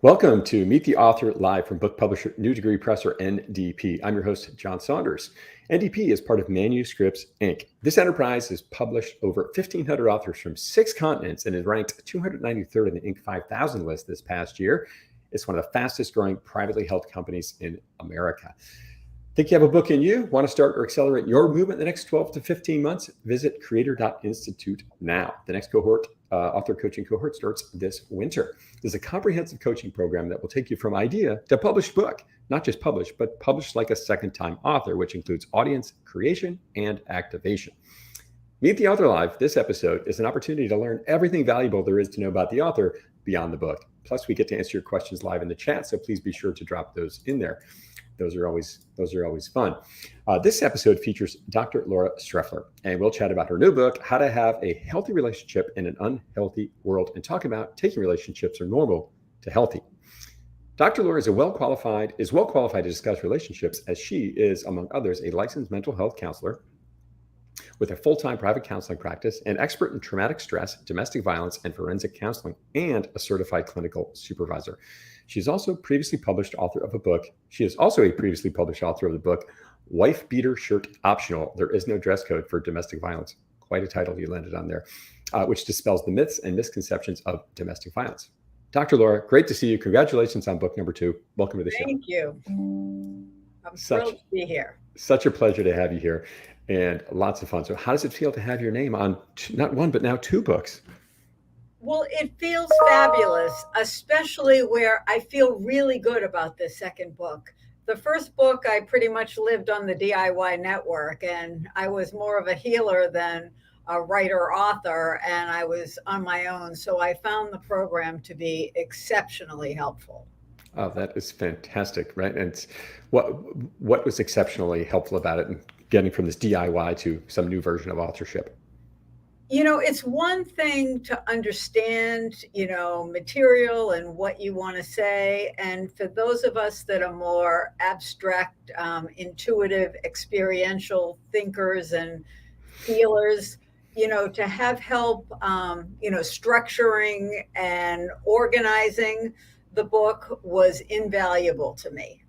Welcome to Meet the Author live from book publisher New Degree Press or NDP. I'm your host, John Saunders. NDP is part of Manuscripts Inc. This enterprise has published over 1,500 authors from 6 continents and is ranked 293rd in the Inc. 5000 list this past year. It's one of the fastest growing privately held companies in America. Think you have a book in you? Want to start or accelerate your movement in the next 12 to 15 months? Visit creator.institute now. The next cohort, author coaching cohort, starts this winter. There's a comprehensive coaching program that will take you from idea to published book, not just published, but published like a second-time author, which includes audience creation and activation. Meet the Author Live. This episode is an opportunity to learn everything valuable there is to know about the author beyond the book. Plus, we get to answer your questions live in the chat, so please be sure to drop those in there. Those are always fun. This episode features Dr. Laura Streyffeler, and we'll chat about her new book, How to Have a Healthy Relationship in an Unhealthy World, and talk about taking relationships from normal to healthy. Dr. Laura is well qualified to discuss relationships, as she is, among others, a licensed mental health counselor with a full-time private counseling practice, an expert in traumatic stress, domestic violence, and forensic counseling, and a certified clinical supervisor. She's also previously published author of a book. She is also a previously published author of the book, Wife Beater Shirt Optional. There is no dress code for domestic violence. Quite a title you landed on there, which dispels the myths and misconceptions of domestic violence. Dr. Laura, great to see you. Congratulations on book number 2. Welcome to the show. Thank you. I'm thrilled to be here. Such a pleasure to have you here, and lots of fun. So how does it feel to have your name on not one, but now 2 books? Well, it feels fabulous, especially where I feel really good about this second book. The first book, I pretty much lived on the DIY network, and I was more of a healer than a writer-author, and I was on my own. So I found the program to be exceptionally helpful. Oh, that is fantastic, right? And what was exceptionally helpful about it and getting from this DIY to some new version of authorship? You know, it's one thing to understand, material and what you want to say. And for those of us that are more abstract, intuitive, experiential thinkers and feelers, to have help, structuring and organizing the book was invaluable to me.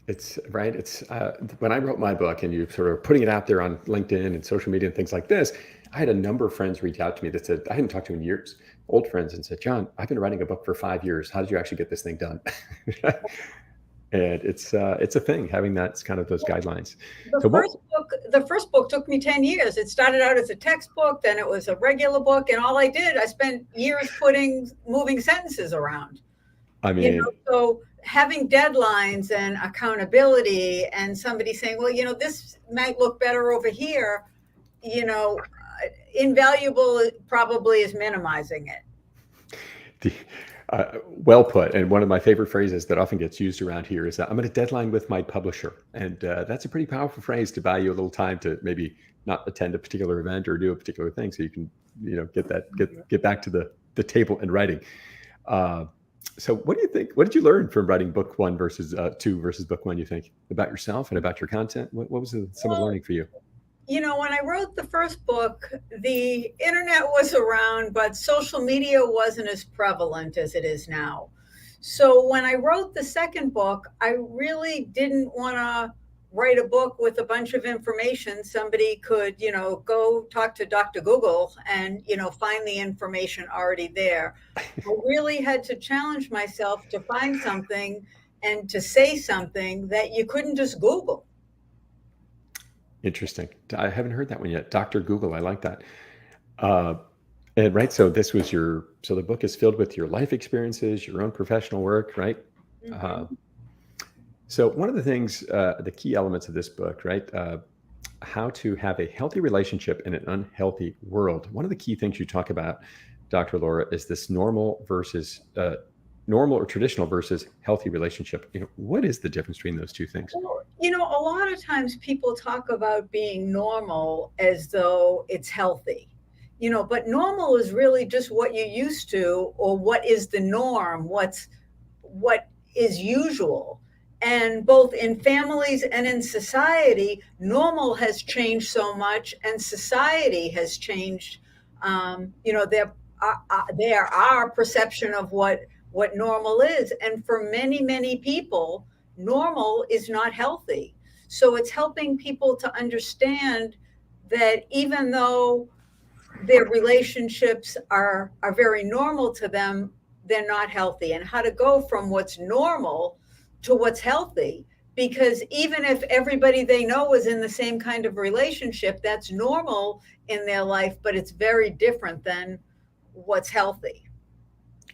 It's right. It's when I wrote my book and you sort of putting it out there on LinkedIn and social media and things like this, I had a number of friends reach out to me that said, I hadn't talked to in years, old friends, and said, John, I've been writing a book for 5 years. How did you actually get this thing done? And it's a thing, having that kind of those guidelines. The first book took me 10 years. It started out as a textbook, then it was a regular book, and I spent years moving sentences around. I mean, so having deadlines and accountability and somebody saying, well, this might look better over here, invaluable probably is minimizing it. Well put. And one of my favorite phrases that often gets used around here is I'm at a deadline with my publisher. And that's a pretty powerful phrase to buy you a little time to maybe not attend a particular event or do a particular thing. So you can, get back to the table and writing. So what do you think? What did you learn from writing book 1 versus 2 versus book 1, you think, about yourself and about your content? What was some of the learning for you? When I wrote the first book, the internet was around, but social media wasn't as prevalent as it is now. So when I wrote the second book, I really didn't want to write a book with a bunch of information. Somebody could, go talk to Dr. Google and, find the information already there. I really had to challenge myself to find something and to say something that you couldn't just Google. Interesting. I haven't heard that one yet. Dr. Google. I like that. And right. So the book is filled with your life experiences, your own professional work, right? Mm-hmm. So one of the things, the key elements of this book, right? How to have a healthy relationship in an unhealthy world. One of the key things you talk about, Dr. Laura, is this normal or traditional versus healthy relationship. What is the difference between those two things? A lot of times people talk about being normal as though it's healthy, but normal is really just what you're used to, or what is the norm, what is usual. And both in families and in society, normal has changed so much, and society has changed. There are perception of what what normal is. And for many, many people, normal is not healthy. So it's helping people to understand that even though their relationships are very normal to them, they're not healthy, and how to go from what's normal to what's healthy. Because even if everybody they know is in the same kind of relationship, that's normal in their life, but it's very different than what's healthy.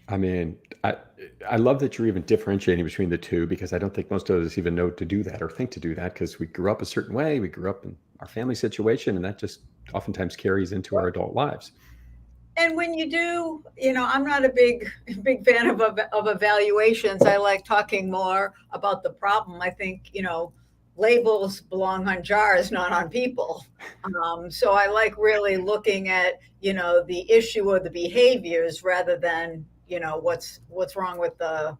I mean, I love that you're even differentiating between the two, because I don't think most of us even know to do that or think to do that, because we grew up a certain way, we grew up in our family situation, and that just oftentimes carries into our adult lives. And when you do, I'm not a big fan of evaluations. I like talking more about the problem. I think, labels belong on jars, not on people. So I like really looking at, the issue or the behaviors rather than, what's wrong with the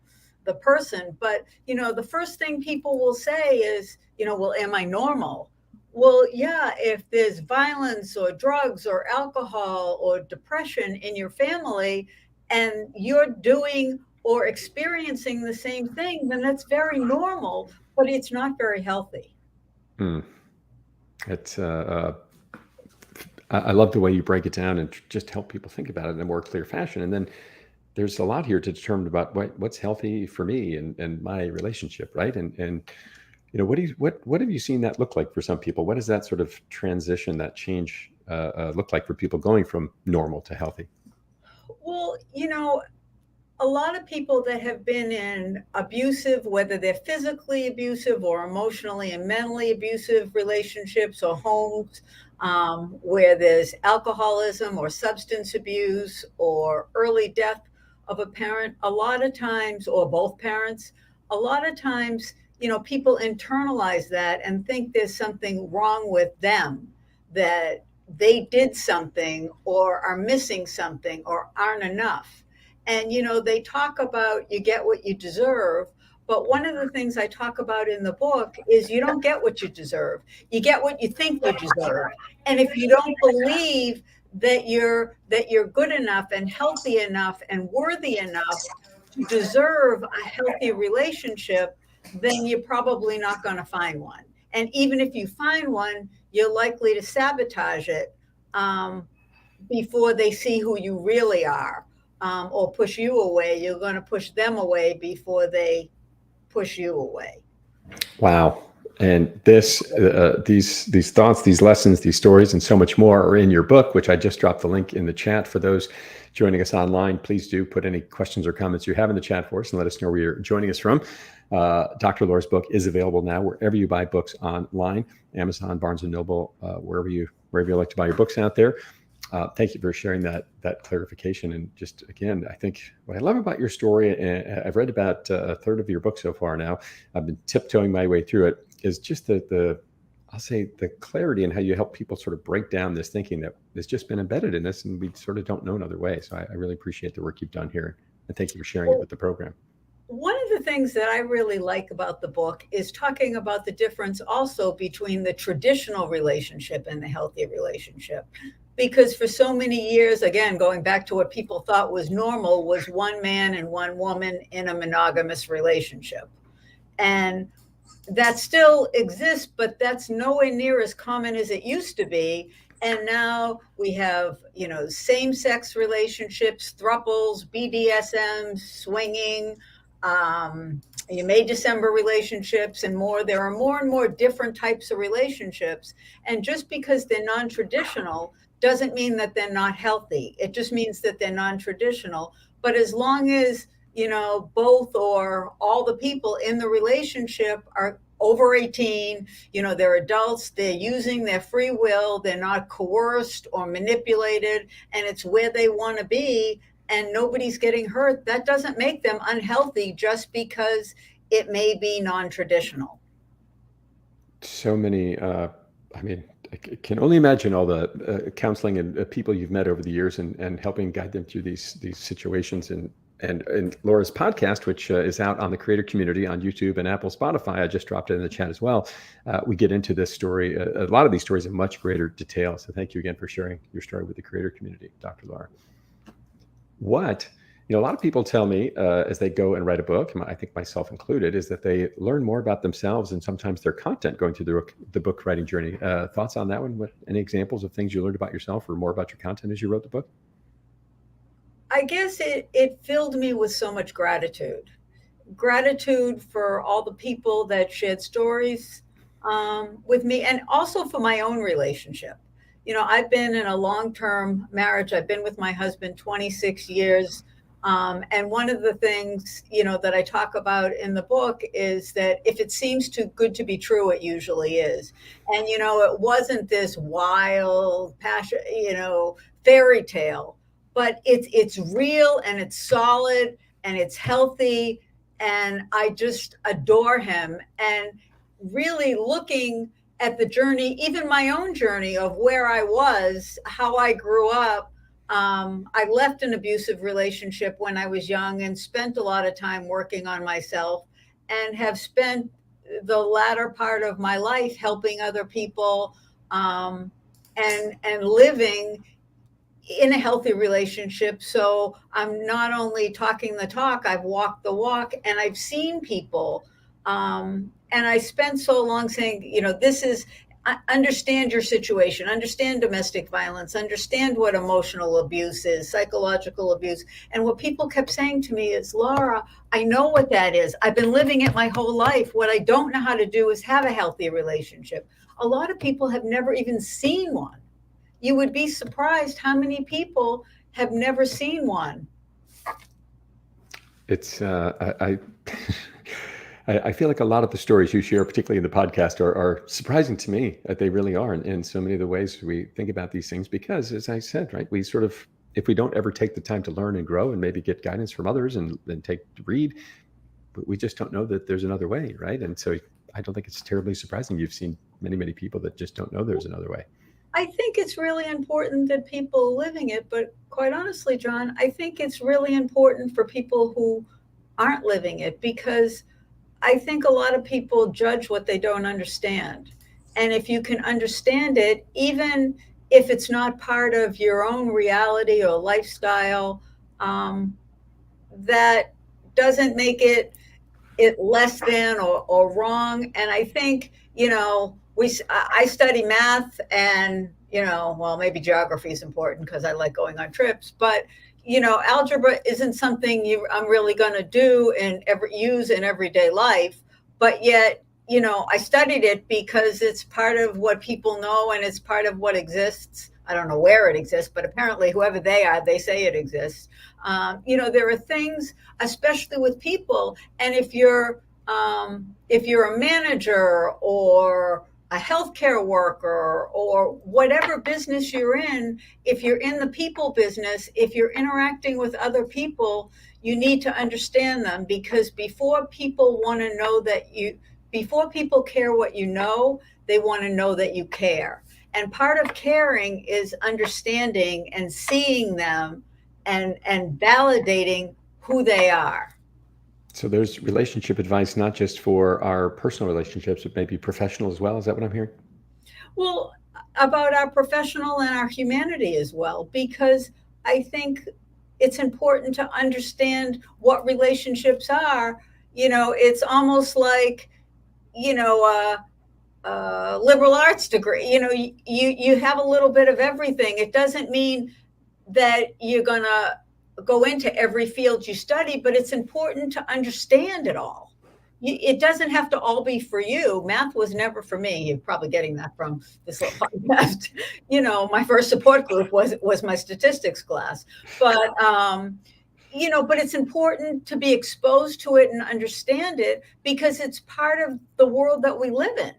person. But, the first thing people will say is, well, am I normal? Well, yeah, if there's violence or drugs or alcohol or depression in your family and you're doing or experiencing the same thing, then that's very normal, but it's not very healthy. Hmm. It's I love the way you break it down and just help people think about it in a more clear fashion. And then there's a lot here to determine about what's healthy for me and my relationship, right? And what have you seen that look like for some people? What does that sort of transition, that change, look like for people going from normal to healthy? Well, a lot of people that have been in abusive, whether they're physically abusive or emotionally and mentally abusive relationships or homes, where there's alcoholism or substance abuse or early death of a parent, a lot of times, or both parents, a lot of times, people internalize that and think there's something wrong with them, that they did something or are missing something or aren't enough. And, they talk about you get what you deserve. But one of the things I talk about in the book is you don't get what you deserve. You get what you think you deserve. And if you don't believe that you're good enough and healthy enough and worthy enough to deserve a healthy relationship, then you're probably not going to find one. And even if you find one, you're likely to sabotage it before they see who you really are, or push you away. You're going to push them away before they push you away. Wow. And these thoughts, these lessons, these stories, and so much more are in your book, which I just dropped the link in the chat. For those joining us online, please do put any questions or comments you have in the chat for us and let us know where you're joining us from. Dr. Laura's book is available now wherever you buy books online, Amazon, Barnes & Noble, wherever you like to buy your books out there. Thank you for sharing that clarification. And just, again, I think what I love about your story, and I've read about a third of your book so far now, I've been tiptoeing my way through it, is just I'll say the clarity in how you help people sort of break down this thinking that has just been embedded in us and we sort of don't know another way. So I really appreciate the work you've done here. And thank you for sharing it with the program. One of the things that I really like about the book is talking about the difference also between the traditional relationship and the healthy relationship. Because for so many years, again, going back to what people thought was normal, was one man and one woman in a monogamous relationship. And that still exists, but that's nowhere near as common as it used to be. And now we have, same-sex relationships, thruples, BDSM, swinging, May December relationships, and more. There are more and more different types of relationships. And just because they're non-traditional doesn't mean that they're not healthy. It just means that they're non-traditional. But as long as, both or all the people in the relationship are over 18, they're adults, they're using their free will, they're not coerced or manipulated, and it's where they want to be, and nobody's getting hurt, that doesn't make them unhealthy just because it may be non-traditional. So many, I can only imagine all the counseling and people you've met over the years and helping guide them through these situations. And Laura's podcast, which is out on the creator community on YouTube and Apple, Spotify, I just dropped it in the chat as well. We get into this story, a lot of these stories in much greater detail. So thank you again for sharing your story with the creator community, Dr. Laura. What A lot of people tell me as they go and write a book, and I think myself included, is that they learn more about themselves and sometimes their content going through the book writing journey. Thoughts on that one? Any examples of things you learned about yourself or more about your content as you wrote the book? I guess it filled me with so much gratitude for all the people that shared stories with me, and also for my own relationship. I've been in a long-term marriage. I've been with my husband 26 years. And one of the things, that I talk about in the book is that if it seems too good to be true, it usually is. And, it wasn't this wild passion, fairy tale, but it's real and it's solid and it's healthy. And I just adore him. And really looking at the journey, even my own journey of where I was, how I grew up. I left an abusive relationship when I was young and spent a lot of time working on myself, and have spent the latter part of my life helping other people, and living in a healthy relationship. So I'm not only talking the talk, I've walked the walk, and I've seen people. And I spent so long saying, this is, understand your situation, understand domestic violence, understand what emotional abuse is, psychological abuse. And what people kept saying to me is, Laura, I know what that is. I've been living it my whole life. What I don't know how to do is have a healthy relationship. A lot of people have never even seen one. You would be surprised how many people have never seen one. It's I feel like a lot of the stories you share, particularly in the podcast, are surprising to me. That they really are in so many of the ways we think about these things. Because, as I said, right, we sort of, if we don't ever take the time to learn and grow and maybe get guidance from others and then take to read, we just don't know that there's another way, right? And so I don't think it's terribly surprising you've seen many, many people that just don't know there's another way. I think it's really important that people are living it, but quite honestly, John, I think it's really important for people who aren't living it, because I think a lot of people judge what they don't understand. And if you can understand it, even if it's not part of your own reality or lifestyle, that doesn't make it less than or wrong. And I think, I study math, and, well, maybe geography is important because I like going on trips, but algebra isn't something I'm really going to do and use in everyday life. But yet, I studied it because it's part of what people know, and it's part of what exists. I don't know where it exists, but apparently whoever they are, they say it exists. There are things, especially with people. And if you're a manager or a healthcare worker or whatever business you're in, if you're in the people business, if you're interacting with other people, you need to understand them, because before people care what you know, they want to know that you care. And part of caring is understanding and seeing them and validating who they are. So there's relationship advice, not just for our personal relationships, but maybe professional as well. Is that what I'm hearing? Well, about our professional and our humanity as well, because I think it's important to understand what relationships are. It's almost like, a liberal arts degree. You have a little bit of everything. It doesn't mean that you're going to go into every field you study, but it's important to understand it all. It doesn't have to all be for you. Math was never for me. You're probably getting that from this little podcast. My first support group was my statistics class. But, but it's important to be exposed to it and understand it, because it's part of the world that we live in.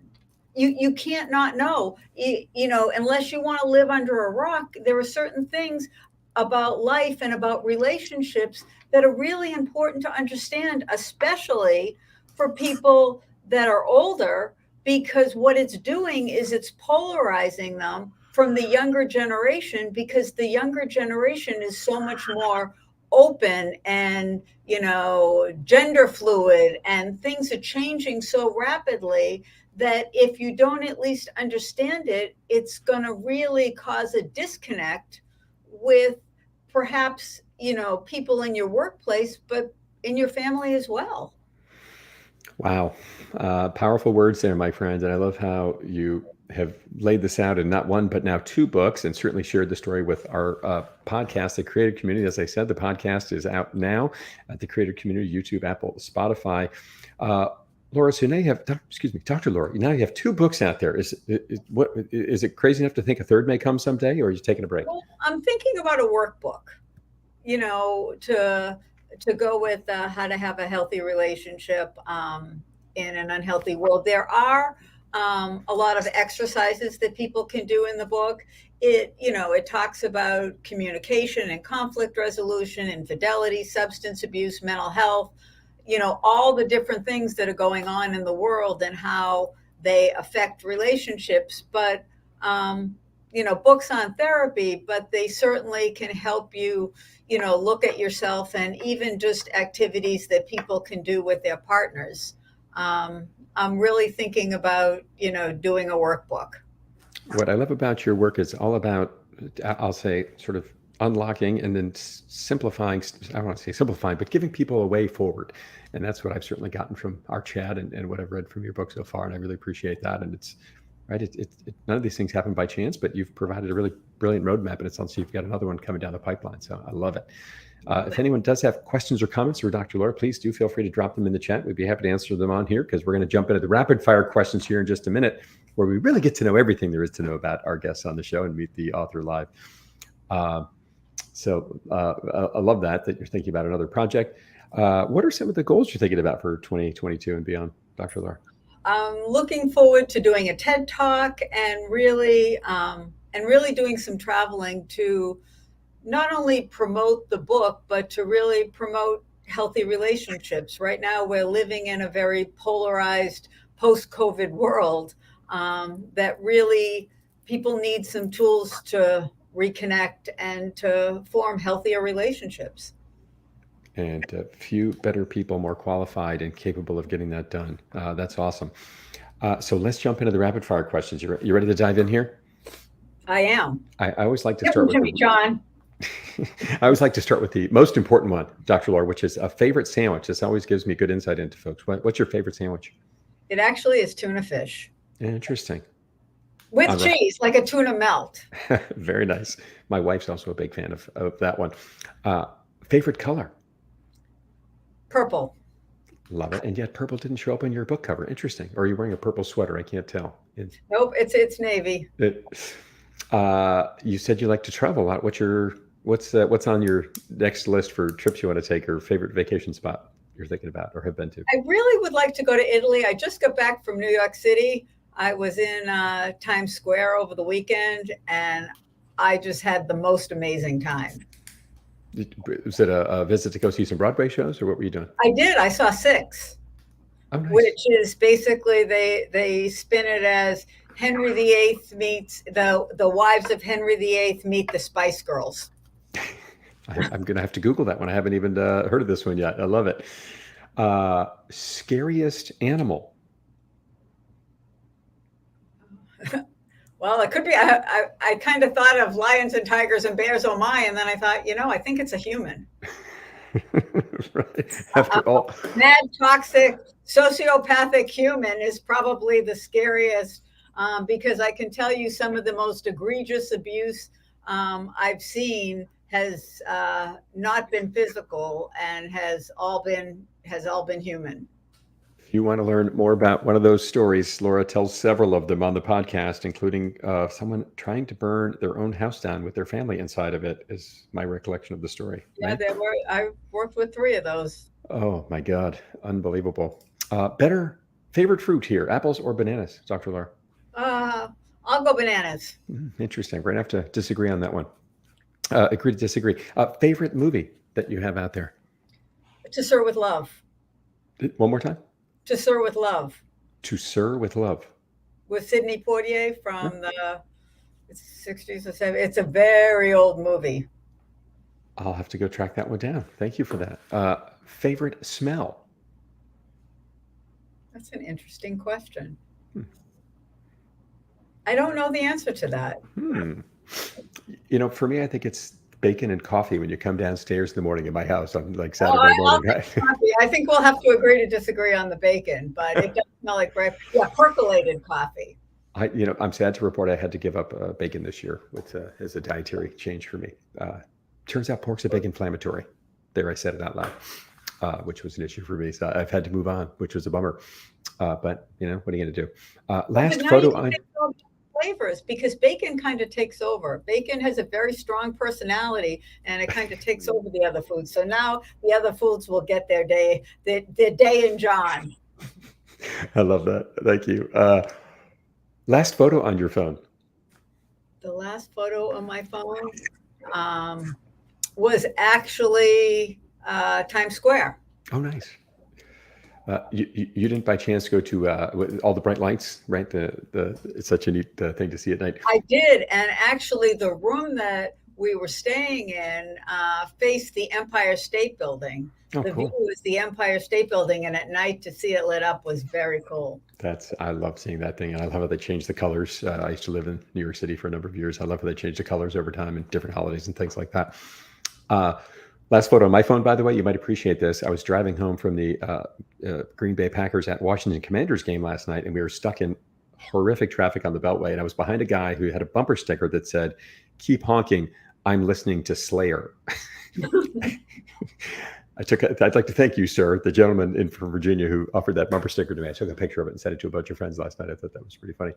You can't not know, unless you want to live under a rock. There are certain things about life and about relationships that are really important to understand, especially for people that are older, because what it's doing is it's polarizing them from the younger generation, because the younger generation is so much more open and, gender fluid, and things are changing so rapidly that if you don't at least understand it, it's going to really cause a disconnect with perhaps people in your workplace, but in your family as well. Wow. Powerful words there, my friend. And I love how you have laid this out in not one, but now two books, and certainly shared the story with our podcast, The Creative Community. As I said, the podcast is out now at the Creative Community, YouTube, Apple, Spotify. Laura, so now you have, Dr. Laura, now you have two books out there. Is it crazy enough to think a third may come someday, or are you taking a break? Well, I'm thinking about a workbook, to go with how to have a healthy relationship in an unhealthy world. There are a lot of exercises that people can do in the book. It talks about communication and conflict resolution, infidelity, substance abuse, mental health, all the different things that are going on in the world and how they affect relationships. But, books on therapy, but they certainly can help you, look at yourself, and even just activities that people can do with their partners. I'm really thinking about, doing a workbook. What I love about your work is all about, I'll say, sort of unlocking and then simplifying. I don't want to say simplifying, but giving people a way forward. And that's what I've certainly gotten from our chat and what I've read from your book so far. And I really appreciate that. And it's right. None of these things happen by chance, but you've provided a really brilliant roadmap, and it sounds like you've got another one coming down the pipeline. So I love it. If anyone does have questions or comments for Dr. Laura, please do feel free to drop them in the chat. We'd be happy to answer them on here, because we're going to jump into the rapid fire questions here in just a minute, where we really get to know everything there is to know about our guests on the show and meet the author live. So I love that you're thinking about another project. What are some of the goals you're thinking about for 2022 and beyond, Dr. Laura? I'm looking forward to doing a TED Talk and really doing some traveling to not only promote the book, but to really promote healthy relationships. Right now, we're living in a very polarized post-COVID world that really people need some tools to reconnect and to form healthier relationships. And a few better people, more qualified and capable of getting that done. That's awesome. So let's jump into the rapid fire questions. You ready to dive in here? I am. I always like to start with John. I always like to start with the most important one, Dr. Laura, which is a favorite sandwich. This always gives me good insight into folks. What's your favorite sandwich? It actually is tuna fish. Interesting. With cheese, like a tuna melt. Very nice. My wife's also a big fan of that one. Favorite color? Purple. Love it. And yet purple didn't show up on your book cover. Interesting. Or are you wearing a purple sweater? I can't tell. Nope, it's navy. You said you like to travel a lot. What's on your next list for trips you want to take, or favorite vacation spot you're thinking about or have been to? I really would like to go to Italy. I just got back from New York City. I was in Times Square over the weekend, and I just had the most amazing time. Was it a visit to go see some Broadway shows, or what were you doing? I did. I saw 6, nice. Which is basically they spin it as Henry VIII meets the wives of Henry VIII meet the Spice Girls. I'm going to have to Google that one. I haven't even heard of this one yet. I love it. Scariest animal? Well, it could be. I kind of thought of lions and tigers and bears, oh my, and then I thought, I think it's a human. Right. After all, mad, toxic, sociopathic human is probably the scariest, because I can tell you some of the most egregious abuse I've seen has not been physical and has all been human. If you want to learn more about one of those stories, Laura tells several of them on the podcast, including someone trying to burn their own house down with their family inside of it, is my recollection of the story. Yeah, right? I worked with 3 of those. Oh my God. Unbelievable. Better favorite fruit here, apples or bananas, Dr. Laura? I'll go bananas. Interesting. We're going to have to disagree on that one. Agree to disagree. Favorite movie that you have out there? To Sir with Love. One more time? To Sir with Love. To Sir with Love. With Sidney Poitier from the 60s or 70s. It's a very old movie. I'll have to go track that one down. Thank you for that. Favorite smell? That's an interesting question. I don't know the answer to that. For me, I think it's bacon and coffee when you come downstairs in the morning in my house on like Oh, Saturday I'll morning. take coffee. I think we'll have to agree to disagree on the bacon, but it does smell like percolated coffee. I'm sad to report I had to give up bacon this year as a dietary change for me. Turns out pork's a big inflammatory. There, I said it out loud, which was an issue for me. So I've had to move on, which was a bummer. But what are you going to do? Last photo on flavors, because bacon kind of takes over. Bacon has a very strong personality, and it kind of takes over the other foods. So now the other foods will get their day in John. I love that. Thank you. Last photo on your phone. The last photo on my phone was actually Times Square. Oh, nice. You didn't by chance go to all the bright lights, right? It's such a neat thing to see at night. I did, and actually the room that we were staying in faced the Empire State Building. Oh, the cool. view was the Empire State Building, and at night to see it lit up was very cool. I love seeing that thing, and I love how they change the colors. I used to live in New York City for a number of years. I love how they change the colors over time and different holidays and things like that. Last photo on my phone, by the way, you might appreciate this. I was driving home from the Green Bay Packers at Washington Commanders game last night, and we were stuck in horrific traffic on the Beltway. And I was behind a guy who had a bumper sticker that said, "Keep honking, I'm listening to Slayer." I'd like to thank you, sir, the gentleman from Virginia who offered that bumper sticker to me. I took a picture of it and sent it to a bunch of friends last night. I thought that was pretty funny.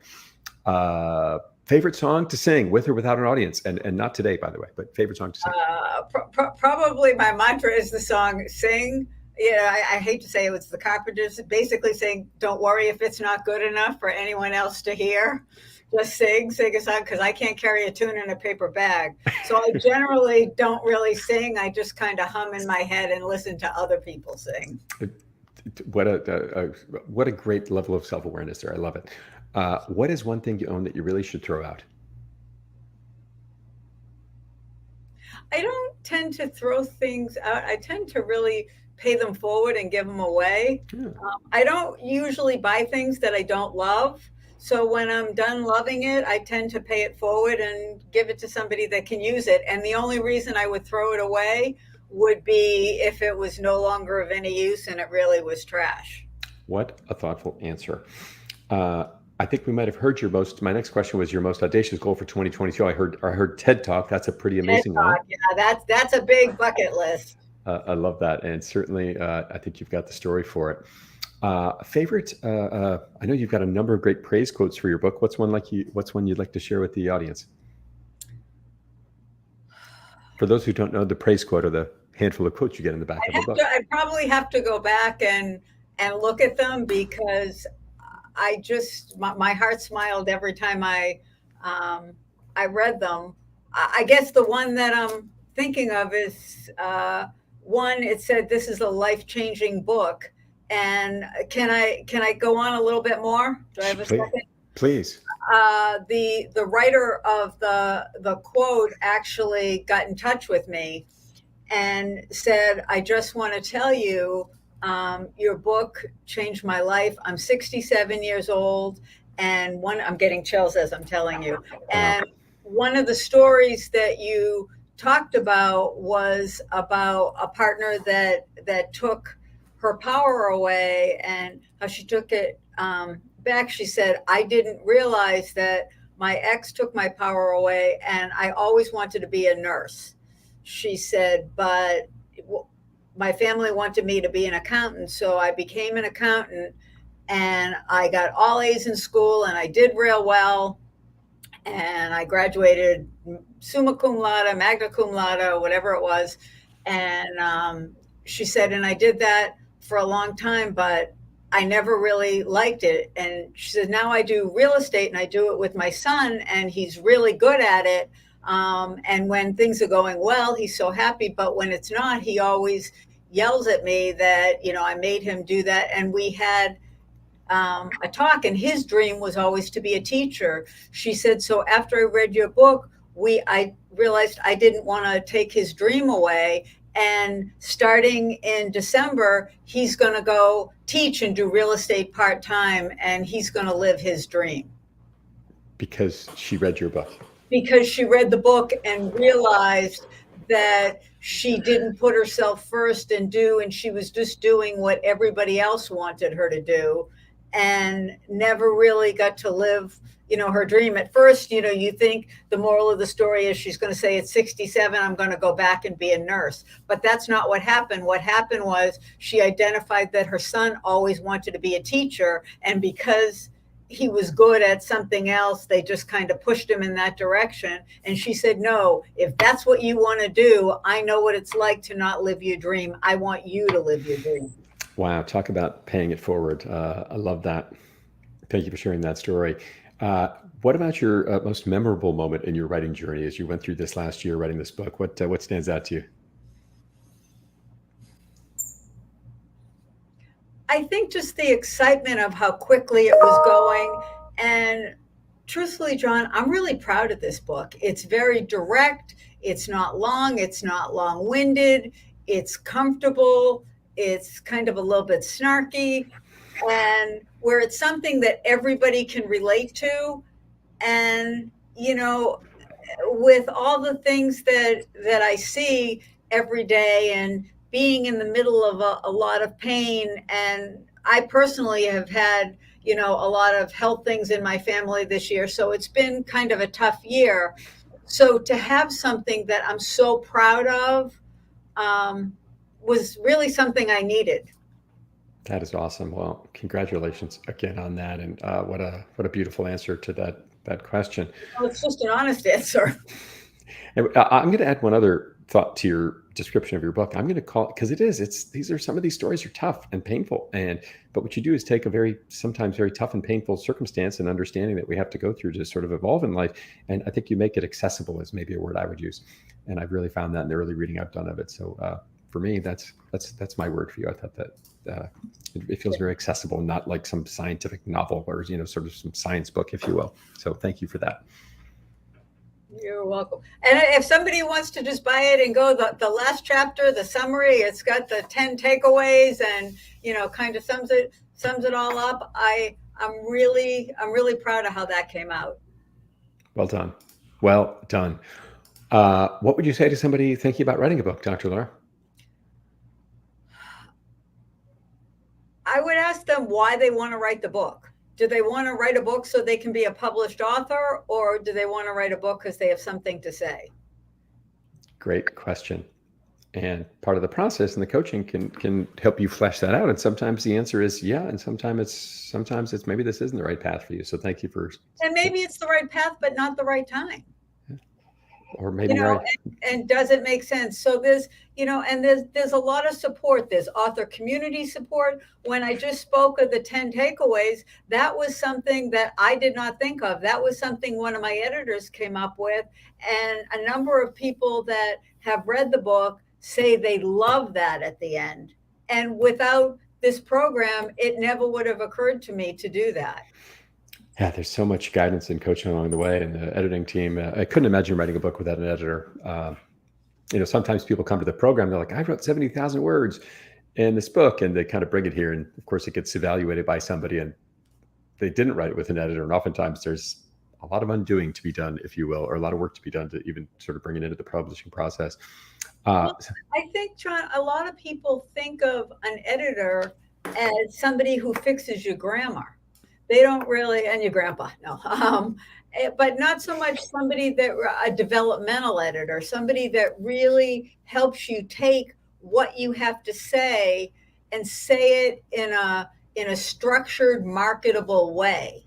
Favorite song to sing with or without an audience? And not today, by the way, but favorite song to sing? Probably my mantra is the song "Sing." I hate to say it was the Carpenters, basically saying, "Don't worry if it's not good enough for anyone else to hear. Just sing a song," because I can't carry a tune in a paper bag. So I generally don't really sing. I just kind of hum in my head and listen to other people sing. What a great level of self-awareness there. I love it. What is one thing you own that you really should throw out? I don't tend to throw things out. I tend to really pay them forward and give them away. Yeah. I don't usually buy things that I don't love. So when I'm done loving it, I tend to pay it forward and give it to somebody that can use it. And the only reason I would throw it away would be if it was no longer of any use and it really was trash. What a thoughtful answer. I think we might have heard my next question was your most audacious goal for 2022. I heard TED Talk. That's a pretty amazing one. Yeah, that's a big bucket list. I love that. And certainly, I think you've got the story for it. Favorite, I know you've got a number of great praise quotes for your book. What's one you'd like to share with the audience? For those who don't know, the praise quote are the handful of quotes you get in the back of the book. I'd probably have to go back and look at them, because my heart smiled every time I read them. I guess the one that I'm thinking of is one. It said, "This is a life-changing book." And can I go on a little bit more? Do I have a second? Please. The writer of the quote actually got in touch with me and said, "I just want to tell you, your book changed my life. I'm 67 years old, and I'm getting chills as I'm telling you. And one of the stories that you talked about was about a partner that took her power away, and how she took it back." She said, "I didn't realize that my ex took my power away, and I always wanted to be a nurse." She said, "But my family wanted me to be an accountant, so I became an accountant, and I got all A's in school, and I did real well, and I graduated summa cum laude, magna cum laude, whatever it was." And she said, "And I did that for a long time, but I never really liked it." And she said, "Now I do real estate, and I do it with my son, and he's really good at it. And when things are going well, he's so happy. But when it's not, he always yells at me that, I made him do that." And we had a talk, and his dream was always to be a teacher. She said, "So after I read your book, I realized I didn't want to take his dream away. And starting in December, he's going to go teach and do real estate part-time, and he's going to live his dream." Because she read your book. Because she read the book and realized that she didn't put herself first and she was just doing what everybody else wanted her to do and never really got to live, her dream. At first, you think the moral of the story is she's going to say at 67, I'm going to go back and be a nurse. But that's not what happened. What happened was she identified that her son always wanted to be a teacher. And because he was good at something else, they just kind of pushed him in that direction. And she said, no, if that's what you want to do, I know what it's like to not live your dream. I want you to live your dream. Wow. Talk about paying it forward. I love that. Thank you for sharing that story. What about your most memorable moment in your writing journey as you went through this last year writing this book? What stands out to you? I think just the excitement of how quickly it was going. And truthfully, John, I'm really proud of this book. It's very direct. It's not long. It's not long-winded. It's comfortable. It's kind of a little bit snarky, and where it's something that everybody can relate to. And, with all the things that I see every day and being in the middle of a lot of pain. And I personally have had, a lot of health things in my family this year. So it's been kind of a tough year. So to have something that I'm so proud of was really something I needed. That is awesome. Well, congratulations again on that. And what a beautiful answer to that question. Well, it's just an honest answer. And I'm going to add one other thought to your description of your book. I'm going to call it, because some of these stories are tough and painful. But what you do is take a sometimes very tough and painful circumstance and understanding that we have to go through to sort of evolve in life. And I think you make it accessible is maybe a word I would use. And I've really found that in the early reading I've done of it. So for me, that's my word for you. I thought that it feels very accessible, not like some scientific novel or, sort of some science book, if you will. So thank you for that. You're welcome. And if somebody wants to just buy it and go the last chapter, the summary, it's got the 10 takeaways and, kind of sums it all up. I'm really proud of how that came out. Well done. Well done. What would you say to somebody thinking about writing a book, Dr. Laura? I would ask them why they want to write the book. Do they want to write a book so they can be a published author, or do they want to write a book because they have something to say? Great question. And part of the process and the coaching can help you flesh that out. And sometimes the answer is yeah, and sometimes it's maybe this isn't the right path for you. So thank you for. And maybe it's the right path, but not the right time. Or maybe right. And does it make sense? So there's a lot of support. There's author community support. When I just spoke of the 10 takeaways, that was something that I did not think of. That was something one of my editors came up with. And a number of people that have read the book say they love that at the end. And without this program, it never would have occurred to me to do that. Yeah, there's so much guidance and coaching along the way, and the editing team. I couldn't imagine writing a book without an editor. Sometimes people come to the program, they're like, I wrote 70,000 words in this book, and they kind of bring it here. And of course, it gets evaluated by somebody, and they didn't write it with an editor. And oftentimes there's a lot of undoing to be done, if you will, or a lot of work to be done to even sort of bring it into the publishing process. Well, I think, John, a lot of people think of an editor as somebody who fixes your grammar. They don't really, and your grandpa, no, but not so much somebody a developmental editor, somebody that really helps you take what you have to say and say it in a structured, marketable way.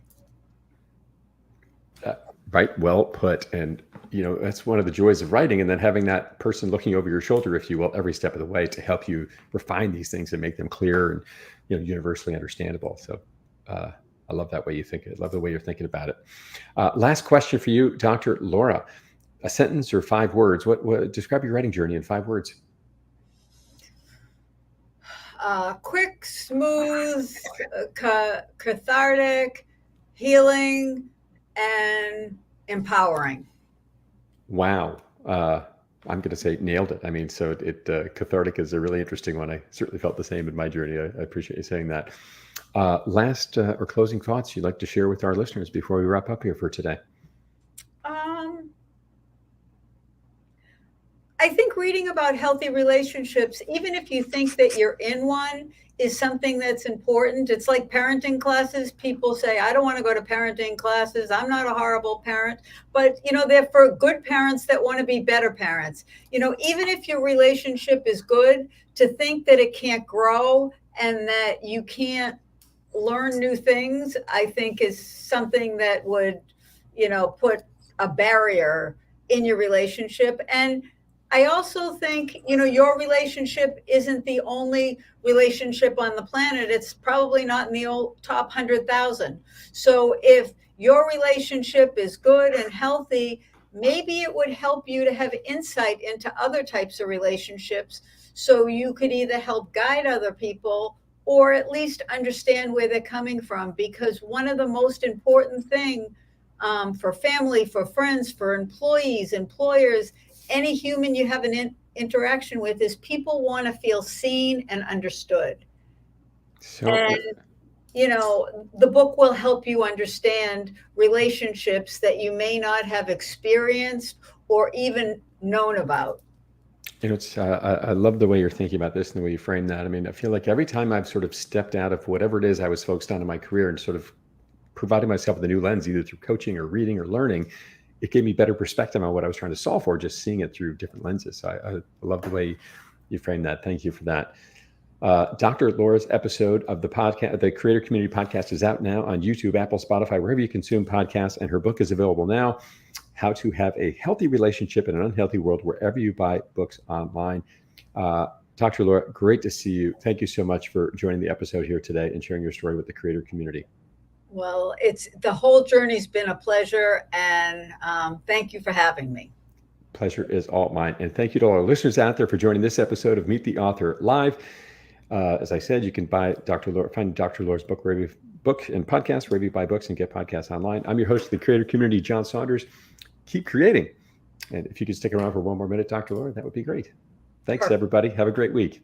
Right. Well put. And, that's one of the joys of writing, and then having that person looking over your shoulder, if you will, every step of the way to help you refine these things and make them clear and, universally understandable. So, I love that way you think. I love the way you're thinking about it. Last question for you, Dr. Laura. A sentence or 5 words. What describe your writing journey in 5 words? Quick, smooth, cathartic, healing, and empowering. Wow. I'm going to say nailed it. I mean, so cathartic is a really interesting one. I certainly felt the same in my journey. I appreciate you saying that. Last or closing thoughts you'd like to share with our listeners before we wrap up here for today? I think reading about healthy relationships, even if you think that you're in one, is something that's important. It's like parenting classes. People say, I don't want to go to parenting classes. I'm not a horrible parent. But, they're for good parents that want to be better parents. Even if your relationship is good, to think that it can't grow and that you can't learn new things, I think is something that would, put a barrier in your relationship. And I also think, your relationship isn't the only relationship on the planet. It's probably not in the top 100,000. So if your relationship is good and healthy, maybe it would help you to have insight into other types of relationships. So you could either help guide other people or at least understand where they're coming from. Because one of the most important things for family, for friends, for employees, employers, any human you have an interaction with, is people want to feel seen and understood. And the book will help you understand relationships that you may not have experienced or even known about. I love the way you're thinking about this and the way you frame that. I mean, I feel like every time I've sort of stepped out of whatever it is I was focused on in my career and sort of providing myself with a new lens, either through coaching or reading or learning, it gave me better perspective on what I was trying to solve for, just seeing it through different lenses. So I love the way you frame that. Thank you for that. Dr. Laura's episode of the podcast, the Creator Community Podcast, is out now on YouTube, Apple, Spotify, wherever you consume podcasts, and her book is available now, How to Have a Healthy Relationship in an Unhealthy World, wherever you buy books online. Dr. Laura, great to see you. Thank you so much for joining the episode here today and sharing your story with the creator community. Well, the whole journey's been a pleasure, and thank you for having me. Pleasure is all mine. And thank you to all our listeners out there for joining this episode of Meet the Author Live. As I said, you can find Dr. Laura's book and podcast wherever you buy books and get podcasts online. I'm your host of the creator community, John Saunders. Keep creating. And if you could stick around for one more minute, Dr. Laura, that would be great. Thanks, everybody. Have a great week.